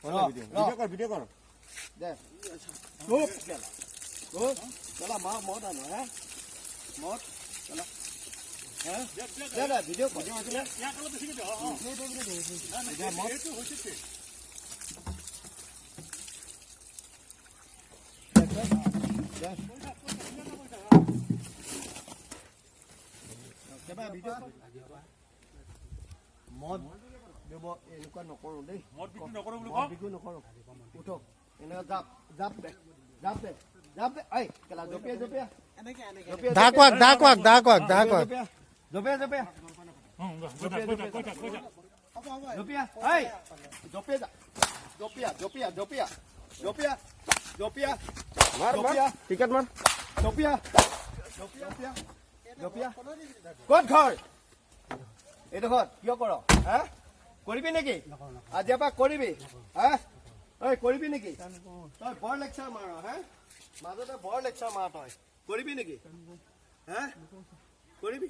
video' কৰ দে চলা মা মদ আনো হে মদ চলা হে দে ভিডিঅ' কৰ মদ দেব এনেকুৱা নকৰো দেই মদ বিক্ৰী নকৰো উঠক এনেকুৱা জাপ দে এই কেলা জপিয়া জপিয়া দাকুৱাক জপিয়া টিকেট মাৰ জপিয়া ক'ত ঘৰ এইটো ঘৰ কিয় কৰ হা কৰিবি নেকি আজিৰ পৰা কৰিবি হা ঐ কৰিবি নেকি তই বৰ লেকচাৰ মাৰ হা মাজতে বৰ লেকচাৰ মাৰ তই কৰিবি নেকি হা কৰিবি